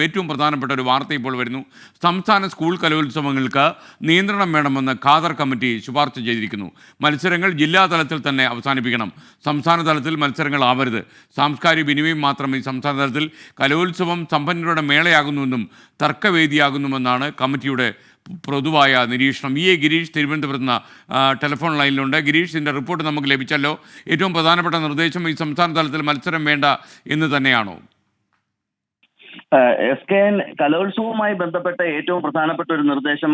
ഏറ്റവും പ്രധാനപ്പെട്ട ഒരു വാർത്ത ഇപ്പോൾ വരുന്നു. സംസ്ഥാന സ്കൂൾ കലോത്സവങ്ങൾക്ക് നിയന്ത്രണം വേണമെന്ന് ഖാദർ കമ്മിറ്റി ശുപാർശ ചെയ്തിരിക്കുന്നു. മത്സരങ്ങൾ ജില്ലാതലത്തിൽ തന്നെ അവസാനിപ്പിക്കണം. സംസ്ഥാന തലത്തിൽ മത്സരങ്ങൾ ആവരുത്. സാംസ്കാരിക വിനിമയം മാത്രം ഈ സംസ്ഥാന തലത്തിൽ കലോത്സവം സമ്പന്നരുടെ മേളയാകുന്നുവെന്നും തർക്കവേദിയാകുന്നുവെന്നാണ് കമ്മിറ്റിയുടെ പൊതുവായ നിരീക്ഷണം. ഗിരീഷ് തിരുവനന്തപുരത്ത് നിന്ന് ടെലിഫോൺ ലൈനിലുണ്ട്. ഗിരീഷ്, ഇതിൻ്റെ റിപ്പോർട്ട് നമുക്ക് ലഭിച്ചല്ലോ. ഏറ്റവും പ്രധാനപ്പെട്ട നിർദ്ദേശം ഈ സംസ്ഥാന തലത്തിൽ മത്സരം വേണ്ട എന്ന് തന്നെയാണോ? SKN കലോത്സവവുമായി ബന്ധപ്പെട്ട ഏറ്റവും പ്രധാനപ്പെട്ട ഒരു നിർദ്ദേശം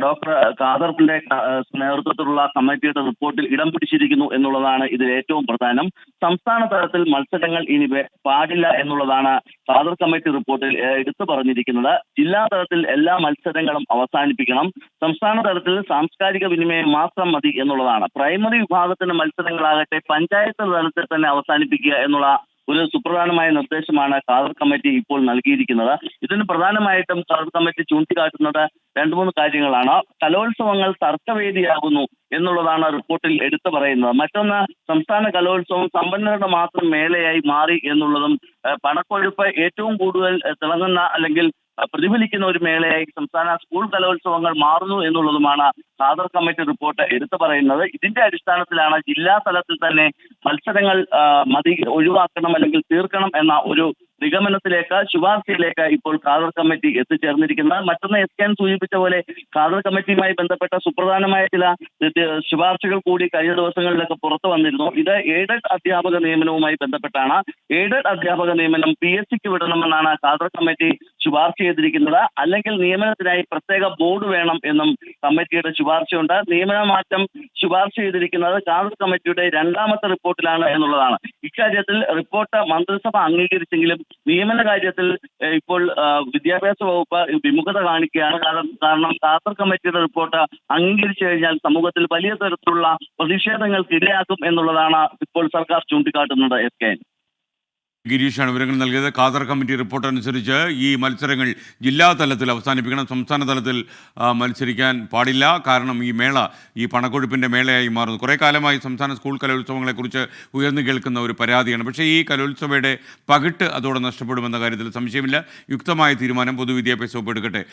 ഡോക്ടർ ഖാദറിന്റെ നേതൃത്വത്തിലുള്ള കമ്മിറ്റിയുടെ റിപ്പോർട്ടിൽ ഇടം പിടിച്ചിരിക്കുന്നു എന്നുള്ളതാണ് ഇതിൽ ഏറ്റവും പ്രധാനം. സംസ്ഥാന തലത്തിൽ മത്സരങ്ങൾ ഇനി പാടില്ല എന്നുള്ളതാണ് ഖാദർ കമ്മിറ്റി റിപ്പോർട്ടിൽ എടുത്തു പറഞ്ഞിരിക്കുന്നത്. ജില്ലാ തലത്തിൽ എല്ലാ മത്സരങ്ങളും അവസാനിപ്പിക്കണം. സംസ്ഥാന തലത്തിൽ സാംസ്കാരിക വിനിമയം മാത്രം മതി എന്നുള്ളതാണ്. പ്രൈമറി വിഭാഗത്തിന്റെ മത്സരങ്ങളാകട്ടെ പഞ്ചായത്ത് തലത്തിൽ തന്നെ അവസാനിപ്പിക്കുക എന്നുള്ള ഒരു സുപ്രധാനമായ നിർദ്ദേശമാണ് ഖാദർ കമ്മിറ്റി ഇപ്പോൾ നൽകിയിരിക്കുന്നത്. ഇതിന് പ്രധാനമായിട്ടും ഖാദർ കമ്മിറ്റി ചൂണ്ടിക്കാട്ടുന്നത് 2-3 കാര്യങ്ങളാണ്. കലോത്സവങ്ങൾ തർക്കവേദിയാകുന്നു എന്നുള്ളതാണ് റിപ്പോർട്ടിൽ എടുത്തു പറയുന്നത്. മറ്റൊന്ന്, സംസ്ഥാന കലോത്സവം സമ്പന്നരുടെ മാത്രം മേളയായി മാറി എന്നുള്ളതും പണക്കൊഴുപ്പ് ഏറ്റവും കൂടുതൽ തിളങ്ങുന്ന അല്ലെങ്കിൽ പ്രതിഫലിക്കുന്ന ഒരു മേളയായി സംസ്ഥാന സ്കൂൾ കലോത്സവങ്ങൾ മാറുന്നു എന്നുള്ളതുമാണ് ഖാദർ കമ്മിറ്റി റിപ്പോർട്ട് എടുത്തു പറയുന്നത്. ഇതിന്റെ അടിസ്ഥാനത്തിലാണ് ജില്ലാ തലത്തിൽ തന്നെ മത്സരങ്ങൾ ഒഴിവാക്കണം അല്ലെങ്കിൽ തീർക്കണം എന്ന ഒരു നിഗമനത്തിലേക്ക്, ശുപാർശയിലേക്ക് ഇപ്പോൾ ഖാദർ കമ്മിറ്റി എത്തിച്ചേർന്നിരിക്കുന്നത്. മറ്റൊന്ന്, SKN സൂചിപ്പിച്ച പോലെ ഖാദർ കമ്മിറ്റിയുമായി ബന്ധപ്പെട്ട സുപ്രധാനമായ ചില ശുപാർശകൾ കൂടി കഴിഞ്ഞ ദിവസങ്ങളിലൊക്കെ പുറത്തു വന്നിരുന്നു. ഇത് എയ്ഡഡ് അധ്യാപക നിയമനവുമായി ബന്ധപ്പെട്ടാണ്. എയ്ഡഡ് അധ്യാപക നിയമനം PSCക്ക് വിടണമെന്നാണ് ഖാദർ കമ്മിറ്റി ശുപാർശ ചെയ്തിരിക്കുന്നത്. അല്ലെങ്കിൽ നിയമനത്തിനായി പ്രത്യേക ബോർഡ് വേണം എന്നും കമ്മിറ്റിയുടെ ശുപാർശയുണ്ട്. നിയമന മാറ്റം ശുപാർശ ചെയ്തിരിക്കുന്നത് ഖാദർ കമ്മിറ്റിയുടെ 2ാമത്തെ റിപ്പോർട്ടിലാണ് എന്നുള്ളതാണ്. ഇക്കാര്യത്തിൽ റിപ്പോർട്ട് മന്ത്രിസഭ അംഗീകരിച്ചെങ്കിലും നിയമന കാര്യത്തിൽ ഇപ്പോൾ വിദ്യാഭ്യാസ വകുപ്പ് വിമുഖത കാണിക്കുകയാണ്. കാരണം ഖാദർ കമ്മിറ്റിയുടെ റിപ്പോർട്ട് അംഗീകരിച്ചു കഴിഞ്ഞാൽ സമൂഹത്തിൽ വലിയ തരത്തിലുള്ള പ്രതിഷേധങ്ങൾക്ക് ഇടയാക്കും എന്നുള്ളതാണ് ഇപ്പോൾ സർക്കാർ ചൂണ്ടിക്കാട്ടുന്നത്. SKN ഗിരീഷാണ് വിവരങ്ങൾ നൽകിയത്. ഖാദർ കമ്മിറ്റി റിപ്പോർട്ട് അനുസരിച്ച് ഈ മത്സരങ്ങൾ ജില്ലാ തലത്തിൽ അവസാനിപ്പിക്കണം. സംസ്ഥാന തലത്തിൽ മത്സരിക്കാൻ പാടില്ല. കാരണം ഈ പണക്കൊഴുപ്പിൻ്റെ മേളയായി മാറുന്നു. കുറേ കാലമായി സംസ്ഥാന സ്കൂൾ കലോത്സവങ്ങളെക്കുറിച്ച് ഉയർന്നു കേൾക്കുന്ന ഒരു പരാതിയാണ്. പക്ഷേ ഈ കലോത്സവയുടെ പകിട്ട് അതോടെ നഷ്ടപ്പെടുമെന്ന കാര്യത്തിൽ സംശയമില്ല. യുക്തമായ തീരുമാനം പൊതുവിദ്യാഭ്യാസ വകുപ്പ് എടുക്കട്ടെ.